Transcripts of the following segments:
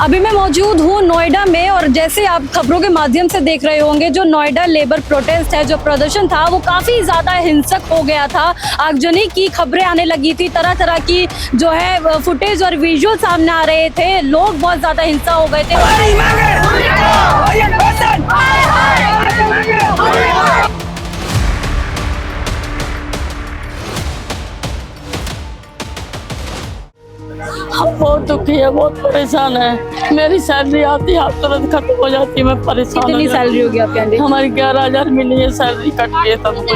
अभी मैं मौजूद हूँ नोएडा में और जैसे आप खबरों के माध्यम से देख रहे होंगे, जो नोएडा लेबर प्रोटेस्ट है, जो प्रदर्शन था वो काफी ज्यादा हिंसक हो गया था। आगजनी की खबरें आने लगी थी, तरह तरह की जो है फुटेज और विजुअल सामने आ रहे थे। लोग बहुत ज्यादा हिंसा हो गए थे। हम बहुत दुखी है, बहुत परेशान है। मेरी सैलरी आती है, तुरंत खत्म हो जाती है, मैं परेशान। कितनी सैलरी होगी आपके आंटी? हमारी 11,000 मिली है, सैलरी कट गई है, तब कुछ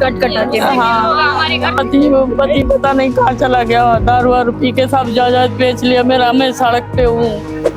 कट कटा के। हाँ, पति पता नहीं कहाँ चला गया। दारू वारू पी के सब जायदाद बेच लिया मेरा। मैं सड़क पे हूँ।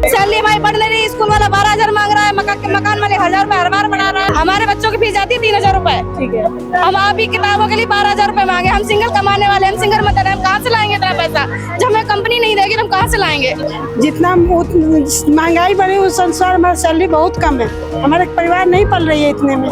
सैलरी भाई बढ़ नहीं रही। स्कूल वाला 12,000 मांग रहा है, मकान मालिक 1,000 रुपए हर बार बढ़ा रहा है। हमारे बच्चों की फीस जाती है 3,000 रुपए। ठीक है, हम आप ही किताबों के लिए 12,000 रुपए मांगे। हम सिंगल कमाने वाले, हम सिंगल मदर है, हम कहाँ से लाएंगे इतना पैसा? जब हमें कंपनी नहीं देगी तो हम कहाँ से लाएंगे? जितना महंगाई बढ़ी उस अनुसार हमारी सैलरी बहुत कम है। हमारे परिवार नहीं पल रही है इतने में।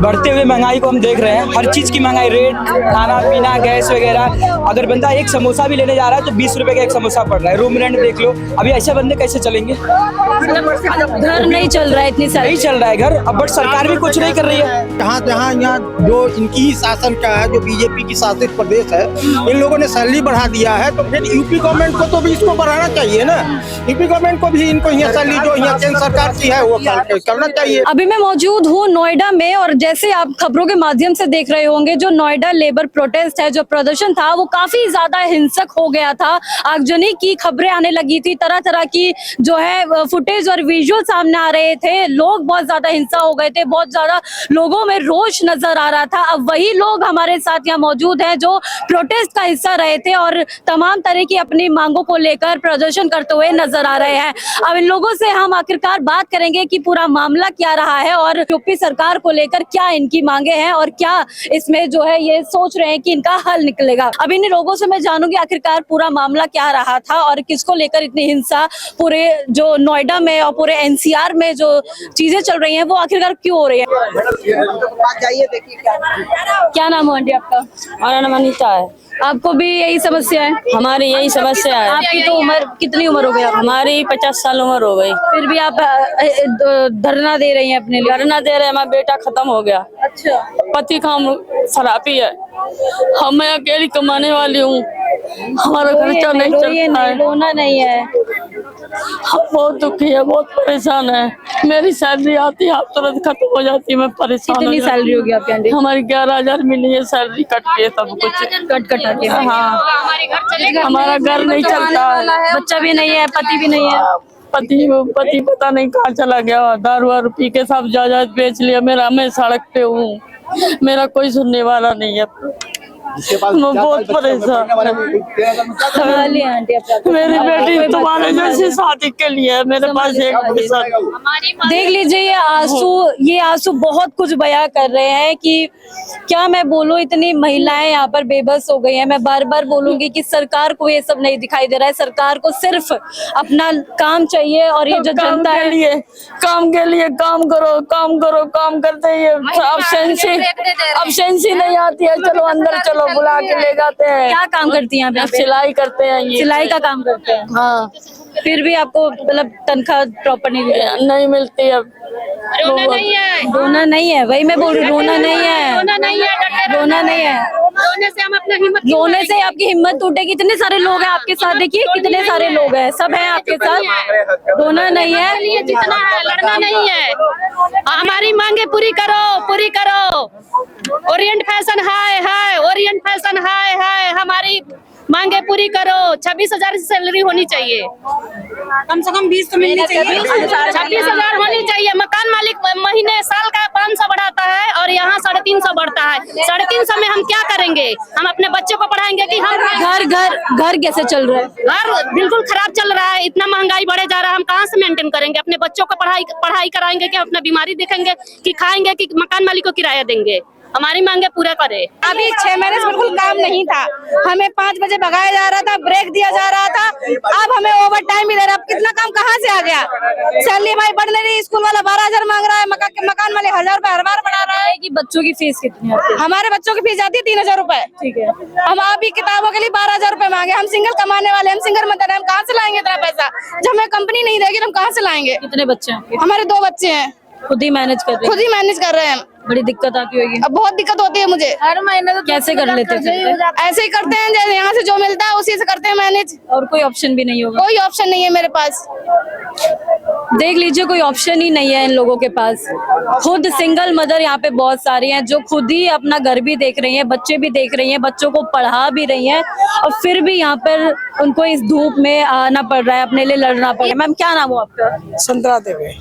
बढ़ते हुए महंगाई को हम देख रहे हैं। हर चीज की महंगाई, रेट, खाना पीना, गैस वगैरह। अगर बंदा एक समोसा भी लेने जा रहा है तो 20 रुपए का एक समोसा पड़ रहा है। रूम रेंट देख लो। अभी ऐसे बंदे कैसे चलेंगे? घर नहीं चल रहा है, इतनी नहीं चल रहा है घर। अब बट सरकार भी कुछ नहीं कर रही है। जहाँ जो इनकी ही शासन का है, जो बीजेपी की शासित प्रदेश है, इन लोगों ने सैलरी बढ़ा दिया है, तो फिर यूपी गवर्नमेंट को तो भी इसको बढ़ाना चाहिए ना। यूपी गवर्नमेंट को भी इनको यहाँ सैलरी जो यहाँ केंद्र सरकार की है वो करना चाहिए। अभी मैं मौजूद हूँ नोएडा में और जैसे आप खबरों के माध्यम से देख रहे होंगे, जो नोएडा लेबर प्रोटेस्ट है, जो प्रदर्शन था वो काफी ज्यादा हिंसक हो गया था। आगजनी की खबरें आने लगी थी, तरह तरह की जो है फुटेज और विजुअल सामने आ रहे थे। लोग बहुत ज्यादा हिंसा हो गए थे, बहुत ज्यादा लोगों में रोष नजर आ रहा था। अब वही लोग हमारे साथ यहाँ मौजूद हैं जो प्रोटेस्ट का हिस्सा रहे थे और तमाम तरह की अपनी मांगों को लेकर प्रदर्शन करते हुए नजर आ रहे हैं। अब इन लोगों से हम आखिरकार बात करेंगे कि पूरा मामला क्या रहा है और यूपी सरकार को लेकर क्या इनकी मांगे हैं और क्या इसमें जो है ये सोच रहे हैं कि इनका हल निकलेगा। अब इन लोगों से मैं जानूंगी आखिरकार पूरा मामला क्या रहा था और किसको लेकर इतनी हिंसा पूरे जो नोएडा में और पूरे एनसीआर में जो चीजें चल रही हैं वो आखिरकार क्यों हो रही है। क्या नाम है आंटी आपका? हमारा नाम अनीता है। आपको भी यही समस्या है? हमारी यही समस्या है। आपकी तो उम्र कितनी उम्र हो गई? हमारी 50 साल उम्र हो गई। फिर भी आप धरना दे रही हैं अपने लिए? धरना दे रहे हैं, हमारा बेटा खत्म हो गया। अच्छा। पति का शराबी है, हम मैं अकेली कमाने वाली हूँ। हमारा खर्चा नहीं चलता है। रोना नहीं है। हम बहुत दुखी है, बहुत परेशान है। मेरी सैलरी आती है, तुरंत खत्म हो जाती है, मैं परेशान। कितनी सैलरी होगी आपके आंटी? हमारी 11,000 मिली है, सैलरी कट गई है, तब कुछ कट कटा के। हाँ, हमारा घर नहीं चलता है। बच्चा भी नहीं है, पति भी नहीं है। पति पता नहीं कहाँ चला गया। दारू वारू पी के सब जायदाद बेच लिया मेरा। मैं सड़क पे हूँ, मेरा कोई सुनने वाला नहीं है। मैं बहुत परेशान। मेरी बेटी तुम्हारे जैसी शादी के लिए मेरे पास एक पैसा। देख लीजिए ये आंसू बहुत कुछ बयां कर रहे हैं कि क्या मैं बोलूं, इतनी महिलाएं यहाँ पर बेबस हो गई हैं। मैं बार बार बोलूंगी कि सरकार को ये सब नहीं दिखाई दे रहा है। सरकार को सिर्फ अपना काम चाहिए और ये जो जनता है काम के लिए काम करो, काम करो, काम करते ही अब्सेंसी नहीं आती है। चलो अंदर चलो, बुला के ले जाते हैं। क्या काम करती हैं आप? सिलाई करते हैं। ये सिलाई का काम करते हैं? हाँ। फिर भी आपको मतलब तनख्वाह प्रॉपर नहीं मिलती अब। रोना नहीं है, रोना नहीं है, वही मैं बोल रही हूँ। रोना नहीं है, रोना नहीं है, रोना नहीं है। रोने से हम अपना हिम्मत, रोने से आपकी हिम्मत टूटेगी। कितने सारे लोग हैं आपके साथ, देखिए कितने सारे लोग हैं, सब हैं आपके साथ। रोना नहीं है, जितना है लड़ना नहीं है। हमारी मांगे पूरी करो, पूरी करो। ओरिएंट फैशन हाय, ओरिएंट फैशन हाय। हमारी मांगे पूरी करो। 26,000 की सैलरी होनी चाहिए, कम से कम 20 तो मिलनी चाहिए। 26,000 होनी चाहिए। मकान मालिक महीने साल का 500 बढ़ाता है और यहाँ 350 बढ़ता है। 350 में हम क्या करेंगे? हम अपने बच्चों को पढ़ाएंगे कि हम घर कैसे चल रहा है? घर बिल्कुल खराब चल रहा है। इतना महंगाई बढ़े जा रहा है, हम कहाँ से मेंटेन करेंगे? अपने बच्चों को पढ़ाई कराएंगे कि अपना बीमारी देखेंगे कि खाएंगे कि मकान मालिक को किराया देंगे? हमारी मांगे पूरा करे। अभी 6 महीने से बिल्कुल काम नहीं था, हमें 5 बजे भगाया जा रहा था, ब्रेक दिया जा रहा था, अब हमें ओवर टाइम भी दे रहा है। अब कितना काम कहाँ से आ गया? सैलरी भाई बढ़ नहीं रही, स्कूल वाला 12,000 मांग रहा है, मकान वाले 1,000 रुपए हर बार बढ़ा रहा है। कि बच्चों की फीस कितनी है? हमारे बच्चों की फीस जाती है 3,000 रुपए। ठीक है। हम आप ही किताबों के लिए 12,000 रुपए मांगे। हम सिंगल कमाने वाले, हम सिंगल मदर, हम कहाँ से लाएंगे इतना पैसा? जब हमें कंपनी नहीं देगी तो हम कहाँ से लाएंगे? कितने बच्चे हैं? हमारे 2 बच्चे हैं, खुद ही मैनेज कर रहे खुद ही मैनेज कर रहे हैं। बड़ी दिक्कत आती होगी। अब बहुत दिक्कत होती है मुझे, हर महीने तो कैसे कर लेते थे? ऐसे ही करते हैं, जैसे यहाँ से जो मिलता है उसी से करते हैं मैनेज। और कोई ऑप्शन भी नहीं होगा? कोई ऑप्शन नहीं है मेरे पास। देख लीजिए, कोई ऑप्शन ही नहीं है इन लोगों के पास। खुद सिंगल मदर यहाँ पे बहुत सारी हैं जो खुद ही अपना घर भी देख रही हैं, बच्चे भी देख रही हैं, बच्चों को पढ़ा भी रही हैं, और फिर भी यहाँ पर उनको इस धूप में आना पड़ रहा है, अपने लिए लड़ना पड़ रहा है। मैम, क्या नाम हो आपका? संतरा देवी।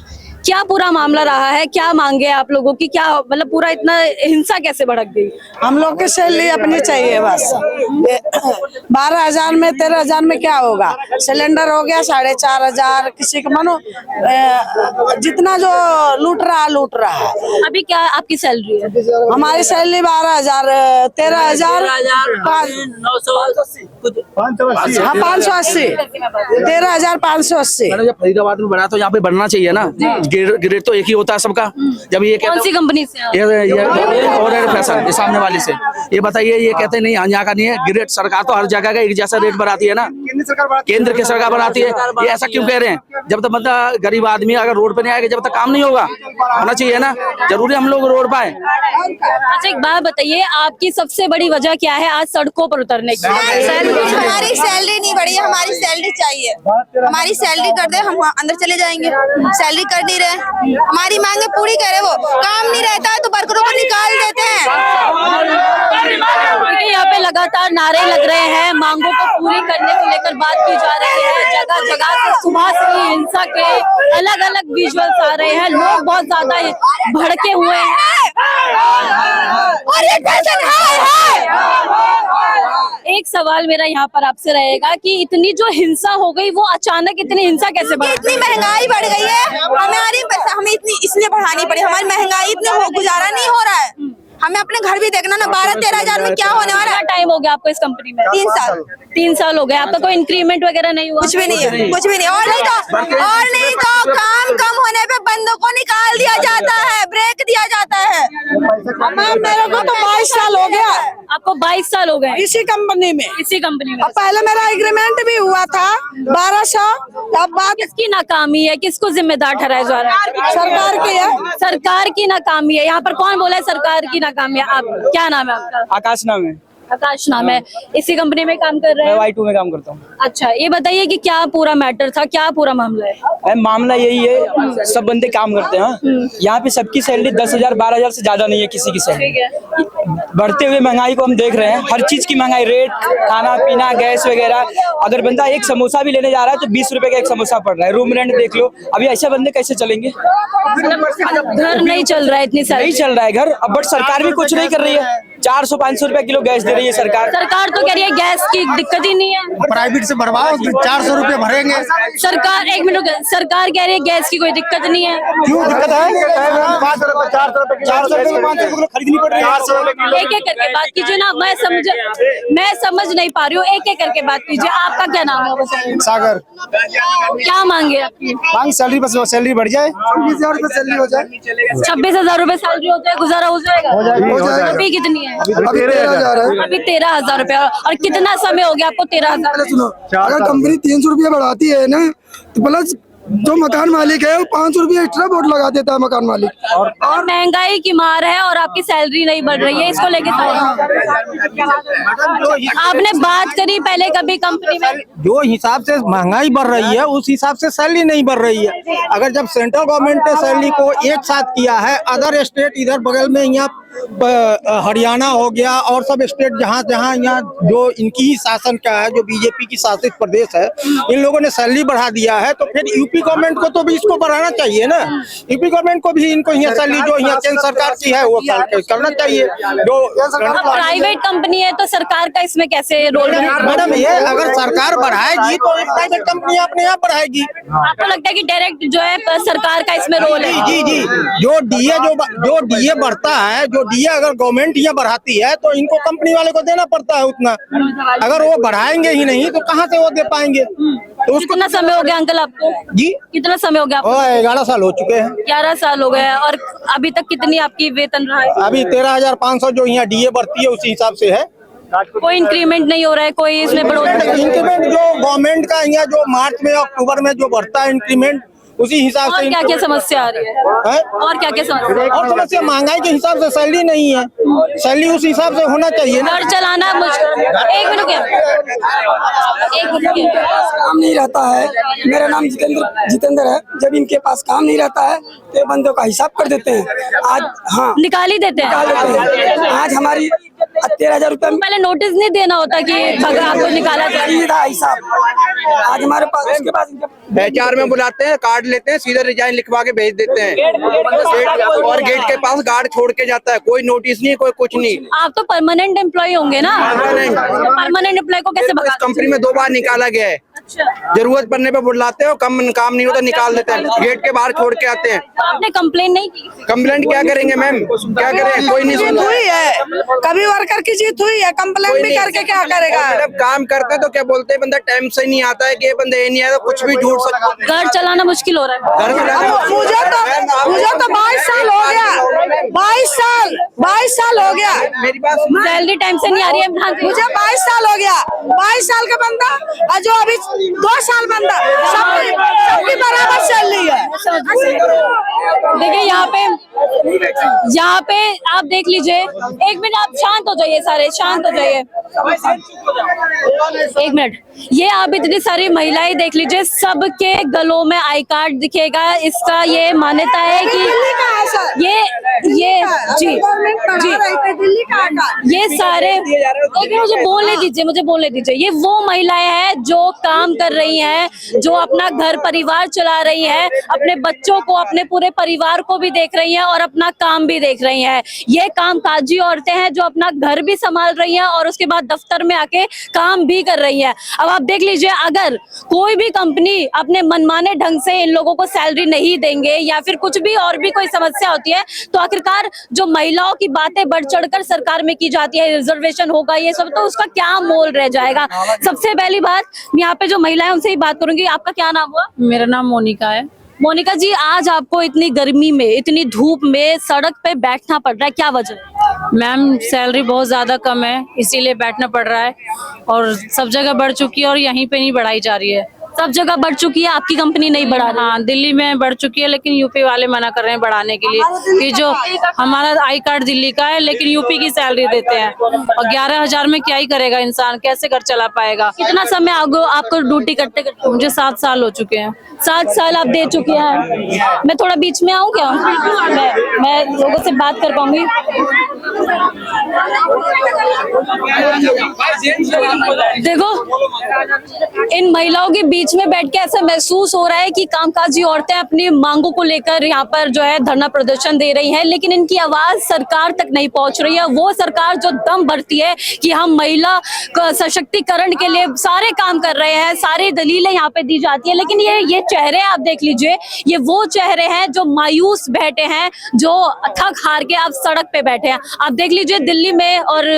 क्या पूरा मामला रहा है? क्या मांगे आप लोगों की? क्या मतलब पूरा इतना हिंसा कैसे भड़क गई? हम लोग की सैलरी अपनी चाहिए बस। 12,000 में 13,000 में क्या होगा? सिलेंडर हो गया 4,500, किसी का मानो जितना जो लूट रहा है। अभी क्या आपकी सैलरी है? हमारी सैलरी 12,000, 13,000, 580, 13,580। जब फरीदाबाद में बना तो यहाँ पे बनना चाहिए ना। ग्रेड तो एक ही होता है सबका। जब ये कौन सी कंपनी से आप? ये और फैशन ये सामने वाली से ये बताइए, ये कहते नहीं यहाँ का नहीं है ग्रेड। सरकार तो हर जगह का एक जैसा रेट बढ़ाती है ना, केंद्र की सरकार बढ़ाती है। ये ऐसा क्यों कह रहे हैं? जब तक बंदा गरीब आदमी अगर रोड पे नहीं आएगा, जब तक काम नहीं होगा। होना चाहिए ना, जरूरी हम लोग रोड पाए। अच्छा, एक बात बताइए, आपकी सबसे बड़ी वजह क्या है आज सड़कों पर उतरने की? हमारी सैलरी नहीं बढ़ी है, हमारी सैलरी चाहिए। हमारी सैलरी कर दे, हम अंदर चले जाएंगे। सैलरी कर नहीं रहे, हमारी मांगे पूरी करे। वो काम नहीं रहता है तो वर्करों को निकाल देते हैं। यहाँ पे लगातार नारे लग रहे हैं, मांगों को पूरी करने को लेकर बात की जा रही है। जगह जगह से सुबह से ही हिंसा के अलग अलग विजुअल्स आ रहे हैं, लोग बहुत ज्यादा भड़के हुए हैं। और ये टेंशन है। एक सवाल मेरा यहाँ पर आपसे रहेगा कि इतनी जो हिंसा हो गई, वो अचानक इतनी हिंसा कैसे बढ़? इतनी महंगाई बढ़ गई है, हमें इतनी इसलिए बढ़ानी पड़ी। हमारी महंगाई इतनी गुजारा नहीं हो रहा है। हमें अपने घर भी देखना ना। 12-13,000 में क्या होने वाला है? टाइम हो गया आपको इस कंपनी में? 3 साल। 3 साल हो गए। आपका कोई इंक्रीमेंट वगैरह नहीं हुआ? कुछ भी नहीं है, कुछ भी नहीं। और नहीं तो काम कम होने पे बंदों को निकाल दिया जाता है, ब्रेक दिया जाता है। मेरे को तो 22 साल हो गया। आपको 22 साल हो गए इसी कंपनी में? इसी कंपनी में। अब पहले मेरा एग्रीमेंट भी हुआ था 1200। अब बात किसकी नाकामी है? किसको जिम्मेदार ठहराया जा रहा है? सरकार की है। सरकार की नाकामी है। यहाँ पर कौन बोला है सरकार की नाकामी है? आप, क्या नाम है आपका? आकाश नाम है। आकाश नाम है। इसी कंपनी में काम कर रहे मैं हैं? Y2 में काम करता हूँ। अच्छा, ये बताइए कि क्या पूरा मैटर था, क्या पूरा मामला है? मामला यही है, सब बंदे काम करते हैं। यहाँ पे सबकी सैलरी 10,000 12,000 से ज्यादा नहीं है किसी की सैलरी। बढ़ते हुए महंगाई को हम देख रहे हैं, हर चीज की महंगाई, रेट, खाना पीना, गैस वगैरह। अगर बंदा एक समोसा भी लेने जा रहा है तो 20 रुपए का एक समोसा पड़ रहा है। रूम रेंट देख लो। अभी ऐसे बंदे कैसे चलेंगे? घर नहीं चल रहा है, इतनी सारी नहीं चल रहा है घर। अब बट सरकार भी कुछ नहीं कर रही है। 400-500 रुपए किलो गैस दे रही है सरकार। सरकार तो कह रही है गैस की दिक्कत ही नहीं है। प्राइवेट से भरवाओ, 400 रुपए भरेंगे। सरकार, एक मिनट, सरकार कह रही है गैस की कोई दिक्कत नहीं है। क्यों दिक्कत है? 400 रुपए खरीदनी पड़ रही है। एक एक करके बात कीजिए ना। मैं समझ नहीं पा रही हूँ। एक एक करके बात कीजिए। आपका क्या नाम है? बताइए। सागर। क्या मांगे आपकी? मांग सैलरी, बस सैलरी बढ़ जाए, 20,000 रुपए सैलरी हो जाए। 26,000 रुपए सैलरी हो जाए, गुजारा हो जाएगा? हो जाएगा। अभी कितनी है? अभी 13,000 है। अभी 13,000 रुपए। और कितना समय हो गया आपको 13,000? सुनो, अगर कंपनी 300 रुपया बढ़ाती है ना, तो प्लस जो मकान मालिक है वो 500 रुपया एक्स्ट्रा वोट लगा देता है मकान मालिक। और महंगाई की मार है और आपकी सैलरी नहीं बढ़ रही है, इसको लेके आपने बात करी पहले कभी कंपनी में? जो हिसाब से महंगाई बढ़ रही है उस हिसाब से सैलरी नहीं बढ़ रही है। अगर जब सेंट्रल गवर्नमेंट ने सैलरी को एक साथ किया है, अदर स्टेट इधर बगल में यहाँ हरियाणा हो गया और सब स्टेट जहाँ जहाँ यहाँ जो इनकी ही शासन का है, जो बीजेपी की शासित प्रदेश है, इन लोगों ने सैलरी बढ़ा दिया है, तो फिर यूपी गवर्नमेंट को तो भी इसको बढ़ाना चाहिए ना। यूपी गवर्नमेंट को भी इनको यहाँ सैलरी जो यहाँ केंद्र सरकार की है वो करना चाहिए। जो प्राइवेट कंपनी है तो सरकार का इसमें कैसे रोल? मैडम, ये अगर सरकार बढ़ाएगी तो प्राइवेट कंपनी अपने आप बढ़ाएगी। आपको लगता है कि डायरेक्ट जो है सरकार का इसमें रोल है? जी जी, जो डीए बढ़ता है, जो जो डीए अगर गवर्नमेंट यहाँ बढ़ाती है तो इनको कंपनी वाले को देना पड़ता है उतना। अगर वो बढ़ाएंगे ही नहीं तो कहाँ से वो दे पाएंगे? तो उसको कितना समय हो गया अंकल आपको? जी कितना समय हो गया आपको? 11 साल हो चुके हैं। 11 साल हो गए हैं। और अभी तक कितनी आपकी वेतन रहा है? अभी 13,500 जो यहाँ डीए बढ़ती है उसी हिसाब से है। कोई इंक्रीमेंट नहीं हो रहा है, कोई इसमें बढ़ोतरी? इंक्रीमेंट जो गवर्नमेंट का यहाँ जो मार्च में अक्टूबर में जो बढ़ता है इंक्रीमेंट उसी हिसाब और से। क्या क्या समस्या आ रही है? है? और क्या क्या समस्या? और समस्या महंगाई के हिसाब से सैलरी नहीं है। सैलरी उस हिसाब से होना चाहिए ना। घर चलाना मुश्किल। एक मिनट क्या, एक मिनट काम नहीं रहता है। मेरा नाम जितेंद्र है। जब इनके पास काम नहीं रहता है तो ये बंदों का हिसाब कर देते हैं। आज हाँ निकाल ही देते हैं। निकाल देते हैं। आज हमारी 13,000 रुपये पहले नोटिस नहीं देना होता कि अगर आपको निकाला जाए? था हिसाब। आज हमारे पास उसके पास HR में बुलाते हैं, कार्ड लेते हैं, सीधे रिजाइन लिखवा के भेज देते हैं और गेट के पास गार्ड छोड़ के जाता है। कोई नोटिस नहीं, कोई कुछ नहीं। आप तो परमानेंट एम्प्लॉय होंगे ना? परमानेंट एम्प्लॉय को कैसे इस कंपनी में 2 बार निकाला गया है। जरूरत पड़ने पे बुलाते हैं, काम नहीं होता निकाल देते हैं, गेट के बाहर छोड़ के आते हैं। आपने कंप्लेन नहीं की? कंप्लेंट क्या करेंगे मैम, क्या करें? कोई नहीं सुनता। हुई है, कभी वर्कर की जीत हुई है, कंप्लेन भी करके क्या करेगा? जब काम करते तो क्या बोलते हैं, बंदा टाइम से नहीं आता है कि ये बंदा ये नहीं आया, तो कुछ भी झूठ सकता। घर चलाना मुश्किल हो रहा है। घर मुझे तो 22 साल हो गया। 22 साल हो गया। मेरी बात सैलरी टाइम से नहीं आ रही है। मुझे 22 साल हो गया। 22 साल का बंदा और जो अभी 2 साल बंदा सबकी बराबर चल रही है। देखिए यहाँ पे आप देख लीजिए। एक मिनट आप शांत हो जाइए, सारे शांत हो जाइए। एक मिनट, ये आप इतनी सारी महिलाएं देख लीजिए, सबके गलों में आई कार्ड दिखेगा। इसका ये मान्यता है कि ये जी दिल्ली का ये सारे, एक मुझे बोलने दीजिए। ये वो महिलाएं हैं जो काम कर रही हैं, जो अपना घर परिवार चला रही हैं, अपने बच्चों को, अपने पूरे परिवार को भी देख रही हैं और अपना काम भी देख रही हैं। ये कामकाजी औरतें हैं जो अपना घर भी संभाल रही हैं और उसके बाद दफ्तर में आके काम भी कर रही हैं। अब आप देख लीजिए, अगर कोई भी कंपनी अपने मनमाने ढंग से इन लोगों को सैलरी नहीं देंगे या फिर कुछ भी और भी कोई समस्या होती है तो आखिरकार जो महिलाओं की बातें बढ़ चढ़कर सरकार में की जाती है, रिजर्वेशन होगा ये सब, तो उसका क्या मोल रह जाएगा? सबसे पहली बात, यहाँ पे जो महिलाएं उनसे ही बात करूंगी। आपका क्या नाम हुआ? मेरा नाम मोनिका है। मोनिका जी, आज आपको इतनी गर्मी में, इतनी धूप में सड़क पे बैठना पड़ रहा है, क्या वजह है? मैम सैलरी बहुत ज्यादा कम है, इसीलिए बैठना पड़ रहा है और सब जगह बढ़ चुकी है और यहीं पे नहीं बढ़ाई जा रही है। सब जगह बढ़ चुकी है, आपकी कंपनी नहीं बढ़ा रही? हाँ, दिल्ली में बढ़ चुकी है लेकिन यूपी वाले मना कर रहे हैं बढ़ाने के लिए कि जो हमारा आई कार्ड दिल्ली का है लेकिन यूपी की सैलरी देते हैं और 11,000 में क्या ही करेगा इंसान, कैसे घर चला पाएगा? कितना समय आपको ड्यूटी करते करते? मुझे 7 साल हो चुके हैं। 7 साल आप दे चुके हैं। मैं थोड़ा बीच में आऊँ क्या? मैं लोगों से बात कर पाऊंगी? देखो, इन महिलाओं के बीच में बैठ के ऐसा महसूस हो रहा है कि कामकाजी औरतें अपनी मांगों को लेकर यहाँ पर जो है धरना प्रदर्शन दे रही हैं, लेकिन इनकी आवाज सरकार तक नहीं पहुंच रही है। वो सरकार जो दम भरती है कि हम महिला सशक्तिकरण के लिए सारे काम कर रहे हैं, सारी दलीलें यहाँ पे दी जाती है, लेकिन ये चेहरे आप देख लीजिए, ये वो चेहरे हैं जो मायूस बैठे हैं, जो थक हार के आप सड़क पे बैठे हैं। आप देख लीजिए दिल्ली में और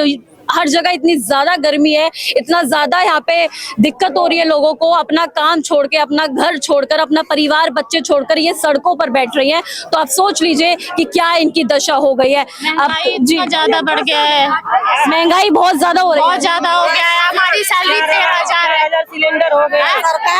हर जगह इतनी ज्यादा गर्मी है, इतना ज्यादा यहाँ पे दिक्कत हो रही है लोगों को, अपना काम छोड़ के, अपना घर छोड़कर, अपना परिवार बच्चे छोड़कर ये सड़कों पर बैठ रही हैं। तो आप सोच लीजिए कि क्या इनकी दशा हो गई है। अब जी ज्यादा बढ़ गया है, महंगाई बहुत ज्यादा हो रही है। बहुत ज्यादा हो गया है। हमारी सैलरी 13,000 सिलेंडर हो गई,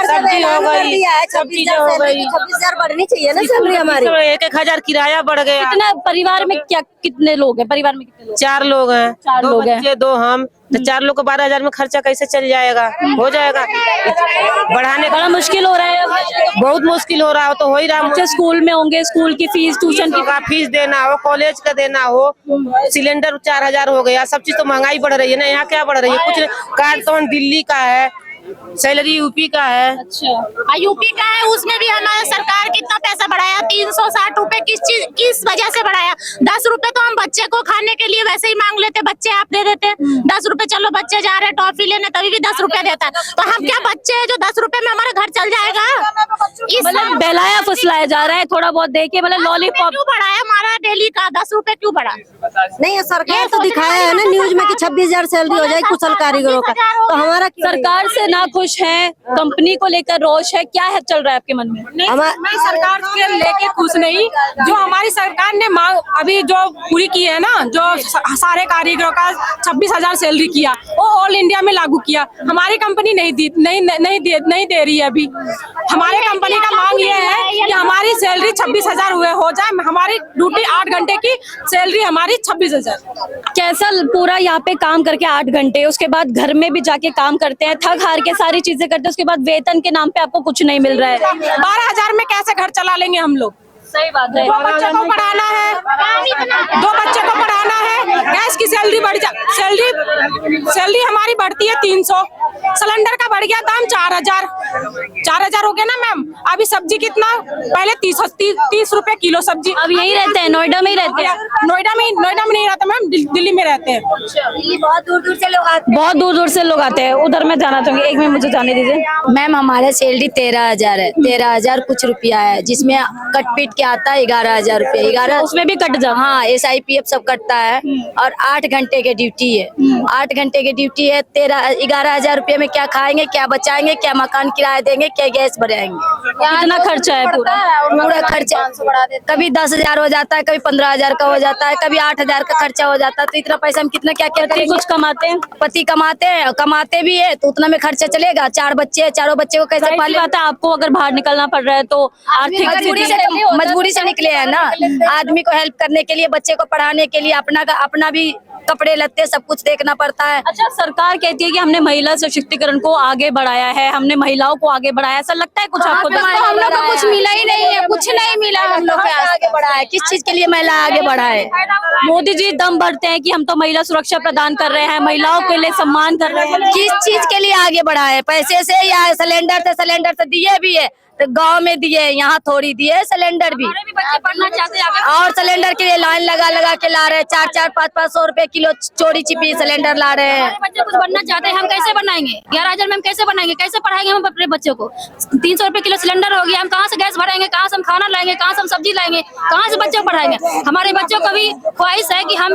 सब्जी हो गई, सब चीजें हो गई। 26,000 बढ़नी चाहिए ना सैलरी हमारी। 1,000 किराया बढ़ गया। कितना परिवार में कितने लोग हैं? परिवार में कितने लोग? 4 लोग हैं, 4 लोग हैं। 2 हम, तो 4 लोग को 12,000 में खर्चा कैसे चल जाएगा? हो जाएगा, बढ़ाने बड़ा मुश्किल हो रहा है। बहुत मुश्किल हो रहा हो तो हो ही रहा। बच्चे स्कूल में होंगे, स्कूल की फीस, ट्यूशन की फीस देना हो, कॉलेज का देना हो, सिलेंडर 4,000 हो गया। सब चीज तो महंगाई बढ़ रही है ना। यहाँ क्या बढ़ रही है? कुछ कार्ड तो दिल्ली का है, सैलरी यूपी का है। अच्छा, यूपी का है, उसमें भी हमारा सरकार कितना पैसा बढ़ाया? 360 रुपए किस वजह से बढ़ाया? 10 रुपए तो हम बच्चे को खाने के लिए वैसे ही मांग लेते, बच्चे आप दे देते। 10 रुपए, चलो बच्चे जा रहे टॉफी लेने, तभी भी 10 रुपए देता है। तो हम क्या बच्चे हैं जो 10 रुपए में हमारा घर चल जाएगा? मतलब बहलाया फुसलाया जा रहा है, थोड़ा बहुत देके, मतलब लॉलीपॉप बढ़ाया हमारा डेली सैलरी का 10 रुपए क्यों बढ़ा? नहीं, सरकार तो दिखाया है ना न्यूज में कि 26,000 सैलरी हो जाएगी कुशल कारीगरों का, तो हमारा सरकार से ना खुश हैं, कंपनी को लेकर रोष है, क्या है चल रहा है आपके मन में? मैं सरकार के लेके खुश नहीं, जो हमारी सरकार ने मांग अभी जो पूरी की है ना, जो सारे कारीगरों का 26,000 सैलरी किया, वो ऑल इंडिया में लागू किया। हमारी कंपनी नहीं दे रही है अभी। हमारे कंपनी का मांग ये है कि हमारी सैलरी 26,000 हो जाए, हमारी ड्यूटी 8 घंटे की सैलरी हमारी 26,000। कैसा पूरा यहाँ पे काम करके 8 घंटे, उसके बाद घर में भी जाके काम करते हैं, थक हार के सारी चीजें करते हैं, उसके बाद वेतन के नाम पे आपको कुछ नहीं मिल रहा है। 12,000 में कैसे घर चला लेंगे हम लोग? सही बात है। 2 बच्चों को पढ़ाना है, 2 बच्चों को पढ़ाना है, गैस की सैलरी सैलरी हमारी बढ़ती है 300, सिलेंडर का बढ़ गया दाम 4,000 हो गया ना मैम। अभी सब्जी कितना, पहले 30 रुपए किलो सब्जी। अब यही रहते हैं, नोएडा में ही रहते हैं? नोएडा में नहीं रहते मैम, दिल्ली में रहते हैं। दिल्ली बहुत दूर दूर से लोग आते हैं। बहुत दूर दूर से लोग आते हैं, उधर मैं जाना चाहूंगी, एक मिनट मुझे जाने दीजिए। मैम हमारे सैलरी 13,000 है, 13,000 कुछ रुपया है, जिसमें कट पीट के आता है 11,000 रुपया। 11 उसमें भी कट जा? हाँ, SIPF सब कटता है और 8 घंटे की ड्यूटी है। 8 घंटे की ड्यूटी है, 11,000 रुपये में क्या खाएंगे, क्या बचाएंगे, क्या मकान किराया देंगे, क्या गैस भराएंगे? कितना खर्चा है पूरा खर्चा? कभी 10,000 हो जाता है, कभी 15,000 का हो जाता है, कभी 8,000 का खर्चा हो जाता है। तो इतना पैसा हम कितना क्या करेंगे? कुछ कमाते हैं? पति कमाते भी है, तो उतना में खर्चा चलेगा। 4 बच्चे, चारों बच्चे को कैसे पाले? बात है, आपको अगर बाहर निकलना पड़ रहा है तो आर्थिक मजबूरी से निकले हैं ना। आदमी को हेल्प करने के लिए, बच्चे को पढ़ाने के लिए अपना भी कपड़े लत्ते सब कुछ देखना पड़ता है। अच्छा, सरकार कहती है कि हमने महिला सशक्तिकरण को आगे बढ़ाया है, हमने महिलाओं को आगे बढ़ाया, ऐसा लगता है कुछ आपको? हम लोग को कुछ मिला ही नहीं है, कुछ नहीं मिला हम लोग को। आगे बढ़ा है, किस चीज के लिए महिला आगे बढ़ा है? मोदी जी दम भरते हैं कि हम तो महिला सुरक्षा प्रदान कर रहे हैं, महिलाओं के लिए सम्मान कर रहे हैं। किस चीज के लिए आगे बढ़ा है? पैसे से या सिलेंडर से दिए भी है, तो गांव में दिए, यहाँ थोड़ी दिए। सिलेंडर भी बच्चे पढ़ना चाहते हैं और सिलेंडर के लिए लाइन लगा के ला रहे हैं। 4-4, 500 रुपए किलो चोरी छिपी सिलेंडर ला रहे हैं। बच्चे कुछ बनना चाहते हैं, हम कैसे बनाएंगे? 11,000 में हम कैसे बनाएंगे, कैसे पढ़ाएंगे हम अपने बच्चों को? 300 रुपए किलो सिलेंडर हो गया, हम कहाँ से गैस भरेंगे, कहाँ से हम खाना लाएंगे, कहाँ से हम सब्जी लाएंगे, कहाँ से बच्चों को पढ़ाएंगे? हमारे बच्चों को भी ख्वाहिश है कि हम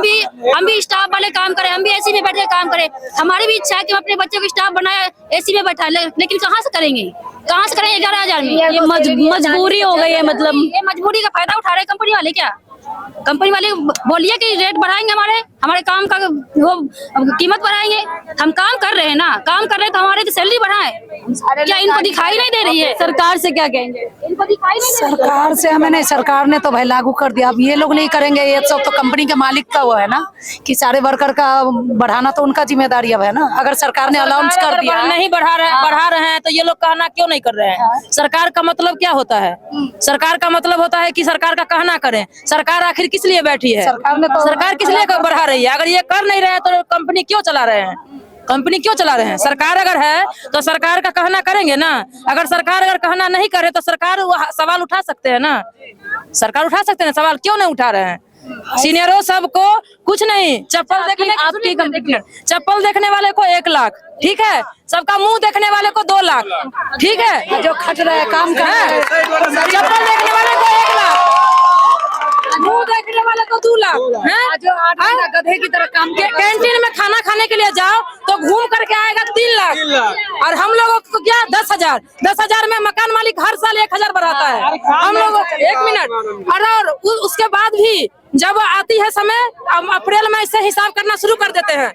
भी स्टाफ वाले काम करें, हम भी AC में बैठ के काम करें। हमारी भी इच्छा है कि हम अपने बच्चों को स्टाफ बनाए, AC में बैठा, लेकिन कहाँ से करेंगे? 11,000 में? ये मजबूरी हो गई है। मतलब ये मजबूरी का फायदा उठा रहे कंपनी वाले क्या? कंपनी वाले बोलिए कि रेट बढ़ाएंगे, हमारे काम का वो कीमत बढ़ाएंगे। हम काम कर रहे हैं ना, काम कर रहे हैं तो हमारे तो सैलरी बढ़ाए। क्या इनको दिखाई नहीं दे रही है? सरकार से क्या कहेंगे? इनको दिखाई नहीं दे रही? सरकार से हमें नहीं, सरकार ने तो भाई लागू कर दिया, अब ये लोग नहीं करेंगे। ये सब तो कंपनी के मालिक का वो है ना, कि सारे वर्कर का बढ़ाना तो उनका जिम्मेदारी अब है ना। अगर सरकार ने अलाउंस कर दिया, नहीं बढ़ा रहे हैं तो ये लोग कहना क्यों नहीं कर रहे हैं? सरकार का मतलब क्या होता है? सरकार का मतलब होता है कि सरकार का कहना करें। सरकार आखिर किस लिए बैठी है? सरकार किस लिए बढ़ा रही है? अगर ये कर नहीं रहे हैं तो कंपनी क्यों चला रहे हैं? कंपनी क्यों चला रहे हैं? सरकार अगर है तो सरकार का कहना करेंगे ना। अगर सरकार कहना नहीं करे तो सरकार सवाल उठा सकते हैं ना, सरकार उठा सकते हैं सवाल, क्यों नहीं उठा रहे हैं? सीनियरों सबको कुछ नहीं, चप्पल देखने वाले को 1 लाख, ठीक है, सबका मुंह देखने वाले को 2 लाख, ठीक है, जो खट रहे काम कर रहे हैं। चप्पल देखने वाले को 1 लाख, मुंह देखने वाले को 2 लाख, जो गधे की तरह काम। कैंटीन में खाना खाने के लिए जाओ तो घूम करके आएगा 3 लाख, और हम लोगों को क्या 10,000 में मकान मालिक हर साल 1,000 बढ़ाता है। हम लोग 1 मिनट, और उसके बाद भी जब आती है समय, अप्रैल में इससे हिसाब करना शुरू कर देते हैं।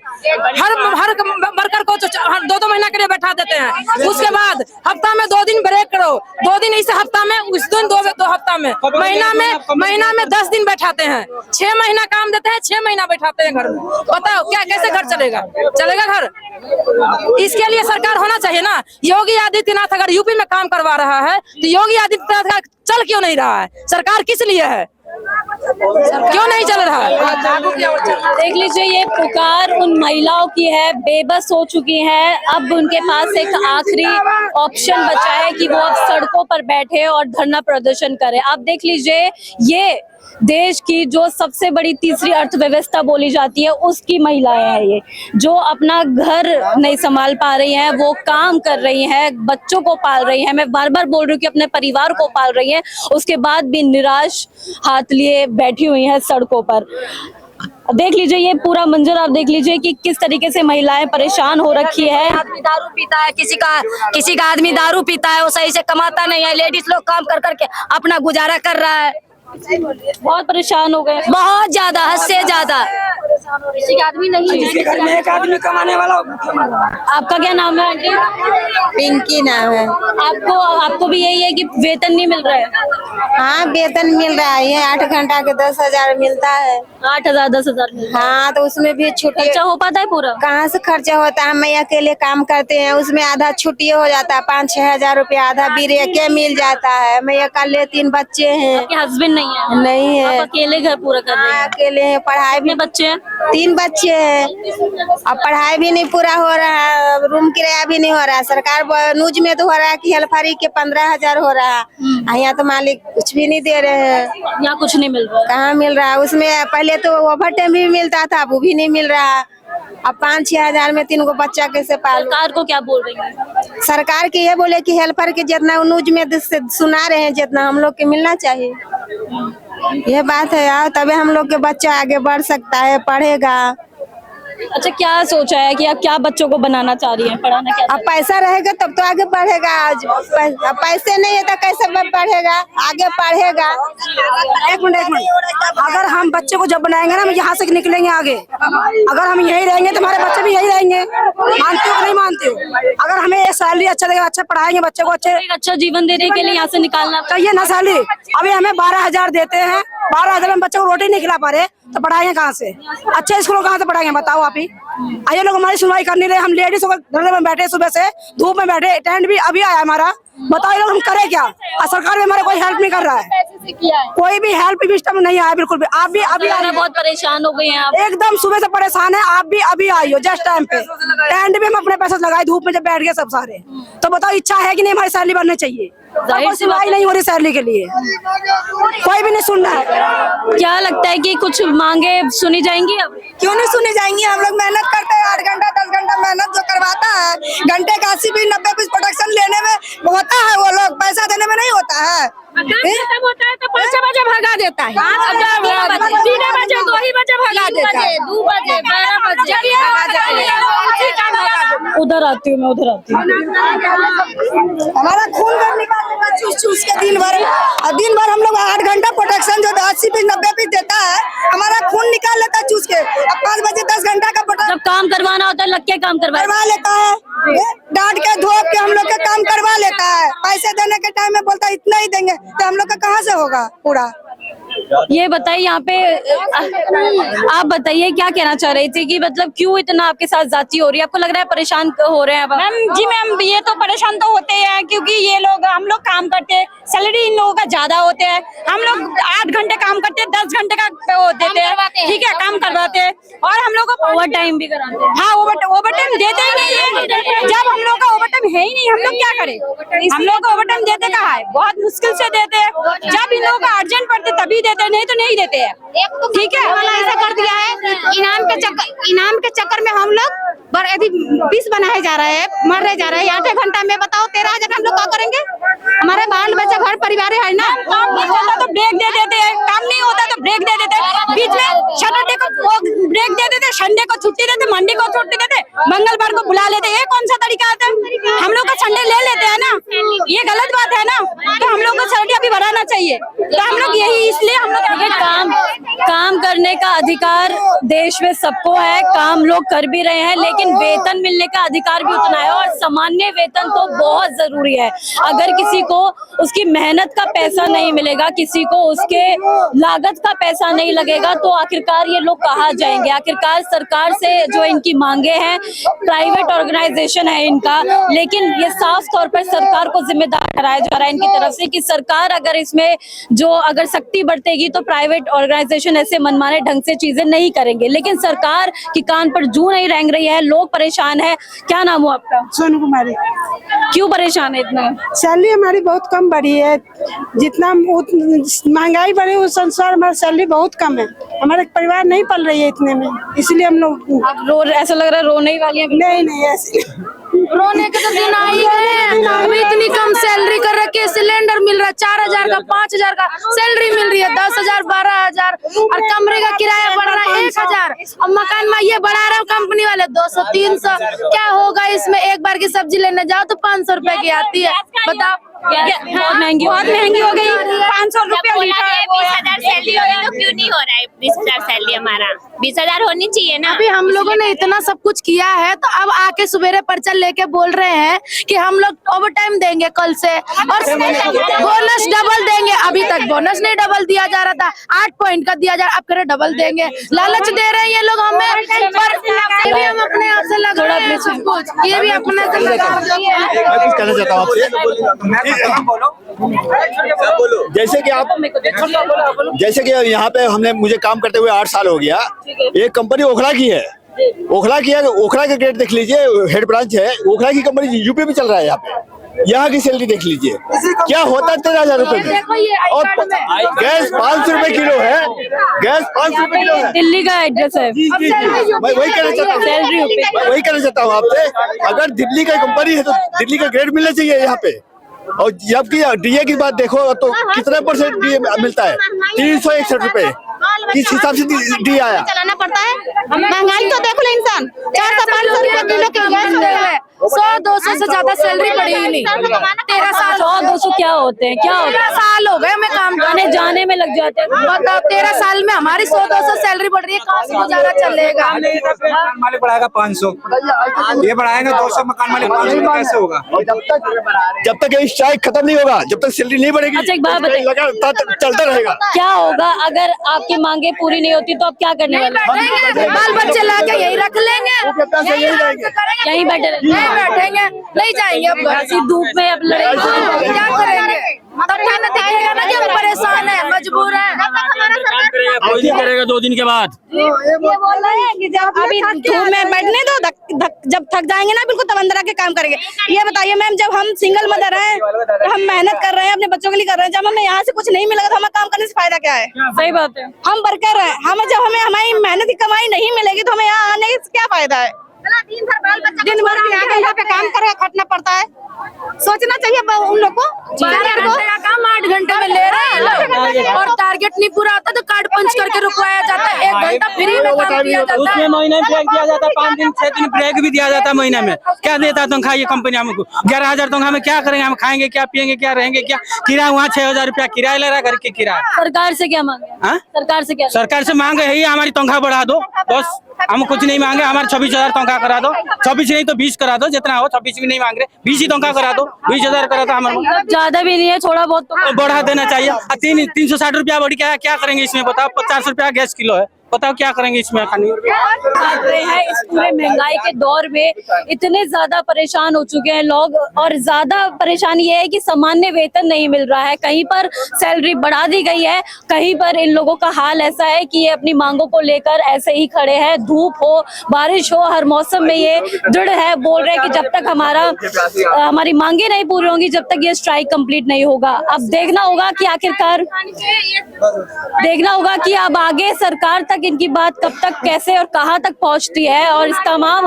हर वर्कर को 2-2 महीना के लिए बैठा देते हैं। उसके बाद हफ्ता में 2 दिन ब्रेक करो, 2 दिन इस हफ्ता में, उस दिन 2 हफ्ता में, महीना में 10 दिन बैठाते हैं। 6 महीना काम देते हैं, 6 महीना बैठाते हैं घर में। बताओ क्या, कैसे घर चलेगा घर? इसके लिए सरकार होना चाहिए ना। योगी आदित्यनाथ अगर यूपी में काम करवा रहा है तो योगी आदित्यनाथ का चल क्यों नहीं रहा है? सरकार किस लिए है, क्यों नहीं चल रहा है? देख लीजिए, ये पुकार उन महिलाओं की है, बेबस हो चुकी हैं। अब उनके पास एक आखिरी ऑप्शन बचा है कि वो अब सड़कों पर बैठे और धरना प्रदर्शन करें। आप देख लीजिए, ये देश की जो सबसे बड़ी तीसरी अर्थव्यवस्था बोली जाती है उसकी महिलाएं हैं ये, जो अपना घर नहीं संभाल पा रही हैं, वो काम कर रही हैं, बच्चों को पाल रही हैं। मैं बार बार बोल रही हूँ कि अपने परिवार को पाल रही हैं, उसके बाद भी निराश हाथ लिए बैठी हुई हैं सड़कों पर। देख लीजिए ये पूरा मंजर, आप देख लीजिए कि किस तरीके से महिलाएं परेशान हो रखी है। आदमी दारू पीता है, किसी का आदमी दारू पीता है, वो सही से कमाता नहीं है। लेडीज लोग काम कर करके अपना गुजारा कर रहा है। बहुत परेशान हो गए, बहुत ज्यादा, हद से ज्यादा। किसी का आदमी नहीं है, घर में एक आदमी कमाने वाला। आपका क्या नाम है आंटी? पिंकी नाम है। आपको भी यही है कि वेतन नहीं मिल रहा है? हाँ वेतन मिल रहा है, 8 घंटा के 10,000 मिलता है। 8,000 10,000? हाँ तो उसमें भी छुट्टी खर्चा हो पाता है पूरा? कहाँ से खर्चा होता है, मैं अकेले काम करते हैं, उसमें आधा छुट्टी हो जाता है, 5-6 हजार रुपया आधा बीरे के मिल जाता है। मैं अकेले 3 बच्चे हैं। आपके हस्बैंड नहीं है? नहीं है, आप अकेले घर पूरा कर रहे हैं? अकेले हैं। पढ़ाई भी, बच्चे हैं? 3 बच्चे हैं। अब पढ़ाई भी नहीं पूरा हो रहा है, रूम किराया भी नहीं हो रहा है। सरकार न्यूज में तो हो रहा है कि हेल्परी के 15,000 हो रहा है, यहाँ तो मालिक कुछ भी नहीं दे रहे हैं। यहाँ कुछ नहीं मिल रहा? कहाँ मिल रहा है, उसमें पहले तो ओवर टाइम भी मिलता था, वो भी नहीं मिल रहा। अब 5-6 हजार में 3 गो बच्चा कैसे पालूं? सरकार को क्या बोल रही है? सरकार के ये बोले कि हेल्पर के जितना न्यूज में सुना रहे हैं, जितना हम लोग के मिलना चाहिए। ये बात है यार, तभी हम लोग के बच्चा आगे बढ़ सकता है, पढ़ेगा। अच्छा क्या सोचा है कि आप क्या बच्चों को बनाना चाह रही हैं, पढ़ाना क्या? अब पैसा रहेगा तब तो आगे बढ़ेगा। आज अब पैसे नहीं है तो कैसे पढ़ेगा, आगे पढ़ेगा। एक मिनट, अगर हम बच्चे को जब बनाएंगे ना, हम यहाँ से निकलेंगे आगे। अगर हम यही रहेंगे तो हमारे बच्चे भी यही रहेंगे। मानते हो नहीं मानते हो? अगर हमें ये सैलरी अच्छा देगा, अच्छा पढ़ाएंगे बच्चे को, अच्छा जीवन देने के लिए यहाँ से निकालना चाहिए ना सैलरी। अभी हमें 12,000 देते हैं, 12,000 में बच्चे को रोटी नहीं खिला पा रहे तो पढ़ाएंगे कहाँ से? अच्छे स्कूलों कहाँ से पढ़ाएंगे बताओ आप ही। आइए लोग हमारी सुनवाई कर नहीं रहे, हम लेडीज धरने में बैठे, सुबह से धूप में बैठे, टेंट भी अभी आया हमारा। बताओ लोग हम करें क्या? और सरकार भी हमारे कोई हेल्प नहीं कर रहा है, कोई भी हेल्प सिस्टम नहीं आया बिल्कुल भी। आप भी अभी बहुत परेशान हो गए हैं आप? एकदम सुबह से परेशान है, आप भी अभी आई हो जस्ट टाइम पे। टेंट भी हम अपने पैसे लगाए धूप में जब बैठ गए सब सारे। तो बताओ इच्छा है कि नहीं हमारी सैलरी बढ़नी चाहिए? सुनवाई नहीं हो रही सैलरी के लिए, कोई भी नहीं सुन रहा है। क्या लगता है कि कुछ मांगे सुनी जाएंगी? अब क्यों नहीं सुनी जाएंगी? हम लोग मेहनत करते हैं, 8 घंटा 10 घंटा मेहनत जो करवाता है, घंटे का 80-90 पीस प्रोडक्शन लेने में होता है, वो लोग पैसा देने में नहीं होता है। होता है तो 5 बजे भगा देता है, 3 बजे 2 ही बजे भगा देता है, 2 बजे 12 बजे उधर आती हूँ मैं, उधर आती हूँ। हमारा खून भर निकालने का चूस के दिन भर हम लोग 8 घंटा प्रोडक्शन जो 80 पीस 90 पीस देता है, हमारा खून निकाल लेता है चूस के। अब 5 बजे 10 घंटा का जब काम करवाना होता है लग के काम करवा लेता है, डांट के धोप के हम लोग का काम करवा लेता है। पैसे देने के टाइम में बोलता है इतना ही देंगे, तो हम लोग का कहाँ से होगा पूरा? ये बताइए यहाँ पे आप बताइए क्या कहना चाह रही थी कि मतलब क्यों इतना आपके साथ जाती हो रही है? आपको लग रहा है परेशान हो रहे हैं मैम? जी मैम, ये तो परेशान तो होते हैं, क्योंकि ये लोग, हम लोग काम करते हैं, सैलरी इन लोगों का ज्यादा होते हैं। हम लोग 8 घंटे काम करते हैं, 10 घंटे का वो देते हैं, ठीक है, काम करवाते हैं, और हम लोग को ओवर टाइम भी कराते हैं। हाँ ओवर टाइम देते ही नहीं है। जब हम लोग का ओवर टाइम है ही नहीं, हम लोग क्या करें? हम लोग को ओवर टाइम देते कहाँ है? बहुत मुश्किल से देते हैं, जब इन लोगों का अर्जेंट पड़ते तभी देते हैं, नहीं तो नहीं देते हैं, ठीक है। ऐसा कर दिया है, इनाम के चक्कर में हम लोग पीस बनाए जा रहे हैं, मर रहे जा रहे हैं। 8 घंटा में बताओ 13,000 हम लोग क्या करेंगे? हमारे बाल बच्चा घर परिवार है ना। काम नहीं होता तो ब्रेक दे देते हैं, काम नहीं होता तो ब्रेक दे देते हैं, बीच में सैटरडे को ब्रेक दे देते, संडे को छुट्टी देते, मंडे को छुट्टी देते, मंगलवार को बुला लेते। ये कौन सा तरीका आता है? हम लोग का संडे ले लेते हैं ना, ये गलत बात है ना। तो हम लोग को सैलरी अभी बढ़ाना चाहिए। तो हम लोग यही, इसलिए हम लोग काम करने का अधिकार देश में सबको है, काम लोग कर भी रहे हैं, लेकिन वेतन मिलने का अधिकार भी उतना है, और सामान्य वेतन तो बहुत जरूरी है। अगर किसी को उसकी मेहनत का पैसा नहीं मिलेगा, किसी को उसके लागत का पैसा नहीं लगेगा, तो आखिरकार ये लोग कहाँ जाएंगे? आखिरकार सरकार से जो इनकी मांगे हैं, प्राइवेट ऑर्गेनाइजेशन है इनका, लेकिन ये साफ तौर पर सरकार को जिम्मेदार ठहराया जा रहा है इनकी तरफ से कि सरकार अगर इसमें जो अगर सख्ती बरतेगी तो प्राइवेट ऑर्गेनाइजेशन ऐसे मनमाने ढंग से चीजें नहीं करेंगे। लेकिन सरकार की कान पर जू नहीं रेंग रही है, लोग परेशान है। क्या नाम हो आपका? सोनू कुमारी। क्यों परेशान है इतना? सैलरी हमारी बहुत कम बढ़ी है, जितना महंगाई बढ़ी उस अनुसार हमारी सैलरी बहुत कम है। हमारे परिवार नहीं पल रही है इतने में, इसलिए हम लोग आप रो, ऐसा लग रहा है रोने ही वाली है। नहीं ऐसे रोने के तो दिन आ ही गए हैं। हमें इतनी कम सैलरी कर रखी है, सिलेंडर मिल रहा है 4000 का, 5000 का सैलरी मिल रही है, 10,000 12,000 और कमरे का किराया बढ़ रहा है 1000 और मकान में ये बढ़ा रहा है कंपनी वाले 200 300। क्या होगा इसमें? एक बार की सब्जी लेने जाओ तो 500 रुपए की आती है, बताओ। बहुत महंगी हो गई। 500 रुपया 20,000 सैलरी होगी तो क्यों नहीं हो रहा है? 20,000 सैलरी हमारा 20,000 होनी चाहिए ना। अभी हम लोगों ने इतना सब कुछ किया है तो अब आके सवेरे पर्चा लेके बोल रहे हैं कि हम लोग ओवर टाइम देंगे कल से और बोनस डबल देंगे। अभी तक बोनस नहीं डबल दिया जा रहा था, 8 पॉइंट का दिया जा रहा, अब करे डबल देंगे। लालच दे रहे हैं ये लोग हमें, पर ये भी हम अपने आप से लग रहे हैं सब कुछ, ये भी अपने से लगा रहे हैं। मैं कुछ कहना चाहता हूँ आपसे। जैसे कि यहाँ पे मुझे काम करते हुए 8 साल हो गया। एक कंपनी ओखला की है, ओखला का ग्रेड देख लीजिए, हेड ब्रांच है ओखला की कंपनी, यूपी में चल रहा है। यहाँ पे यहाँ की सैलरी देख लीजिए क्या होता है 13,000 रुपए में, और गैस 500 रुपए किलो है, गैस 500 रुपए किलो है। दिल्ली का एड्रेस है। मैं वही कहना चाहता हूँ आपसे, अगर दिल्ली का कंपनी है तो दिल्ली का ग्रेड मिलना चाहिए यहाँ पे। और जबकि डीए की बात देखो तो कितना % डीए मिलता है? 361 रुपए। किस हिसाब से डीए आया? चलाना पड़ता है, महंगाई तो देख लो इंसान, 400-500 रुपए किलो की गैस है। 100-200 से ज्यादा सैलरी बढ़ी ही नहीं। 13 साल 100-200 क्या होते हैं? 13 साल हो गए हमें काम आने जाने में लग जाते हैं। बताओ, 13 साल में हमारी 100-200 सैलरी बढ़ रही है, कहाँ से गुजारा चलेगा? मकान मालिक बढ़ाएगा 500, ये बढ़ाएगा 200, मकान मालिक 500, कैसे होगा? जब तक ये स्ट्राइक खत्म नहीं होगा, जब तक सैलरी नहीं बढ़ेगी, अच्छा, एक बात बताइए, लगातार चलता रहेगा। क्या होगा अगर आपकी मांगे पूरी नहीं होती तो आप क्या करने वाले? बाल बच्चे लाके यही रख लेंगे, यहीं बैठे नहीं बैठेंगे, नहीं जाएंगे अब घर। ऐसी धूप में अब लड़ेंगे, क्या करेंगे? तब क्या न दिखेगा ना कि हम परेशान है, मजबूर है। कोई नहीं करेगा 2 दिन के बाद। ये बोल रहे हैं कि जब अभी धूप में बैठने दो, जब थक जाएंगे ना बिल्कुल तब अंदर आके काम करेंगे। ये बताइए मैम, जब हम सिंगल मदर हैं तो हम मेहनत कर रहे हैं, अपने बच्चों के लिए कर रहे हैं, जब हमें यहाँ से कुछ नहीं मिलेगा तो हमें काम करने से फायदा क्या है? सही बात है। हम वर्कर हैं, जब हमें हमारी मेहनत की कमाई नहीं मिलेगी तो हमें यहाँ आने से क्या फायदा है? दिन भर यहाँ पे काम कर खटना पड़ता है। सोचना चाहिए उन लोग को, 12 घंटे का काम 8 घंटे में ले रहे हैं लोग, और टारगेट नहीं पूरा होता तो कार्ड पंच करके रुकवाया जाता है। 1 घंटा फ्री में काम किया जाता है, उसमें महीने में ब्रेक दिया जाता है, 5 दिन 6 दिन ब्रेक भी दिया जाता है महीने में। क्या देता है तनख्वाह ये कंपनी हमको? 11,000 तनख्वाह में क्या करेंगे? हम खाएंगे क्या, पियेंगे क्या, रहेंगे क्या? किराया वहाँ 6,000 रुपया किराया ले रहा है, घर की किराया। सरकार से क्या मांगे? हाँ? सरकार से मांगे है हमारी तनख्वाह बढ़ा दो, बस। हम कुछ नहीं मांगे, हमारे 26,000 तनख्वाह करा दो, 26 नहीं तो 20 करा दो, जितना हो। 26 भी नहीं मांग रहे, 20 ही तनख्वाह करा दो, 20,000 करा था हमारे। ज्यादा भी नहीं है, थोड़ा बहुत तो बढ़ा देना चाहिए। 360 रुपया बढ़ गया, क्या करेंगे इसमें बताओ? 50 रुपया गैस किलो है, बताओ क्या करेंगे इसमें खाने? है इस पूरे महंगाई के दौर में इतने ज्यादा परेशान हो चुके हैं लोग, और ज्यादा परेशानी ये है कि सामान्य वेतन नहीं मिल रहा है। कहीं पर सैलरी बढ़ा दी गई है, कहीं पर इन लोगों का हाल ऐसा है कि ये अपनी मांगों को लेकर ऐसे ही खड़े हैं। धूप हो बारिश हो, हर मौसम में ये दृढ़ है, बोल रहे हैं कि जब तक हमारी मांगे नहीं पूरी होंगी, जब तक ये स्ट्राइक कंप्लीट नहीं होगा। अब देखना होगा कि आखिरकार अब आगे सरकार तक इनकी बात कब तक, कैसे और कहां तक पहुंचती है। और इस तमाम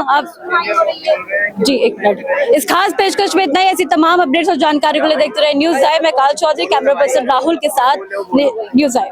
इस खास पेशकश में इतना ही। ऐसी तमाम अपडेट्स और जानकारी के लिए देखते रहे न्यूज़ आए। मैं काल चौधरी, कैमरा पर्सन राहुल के साथ न्यूज़ आए।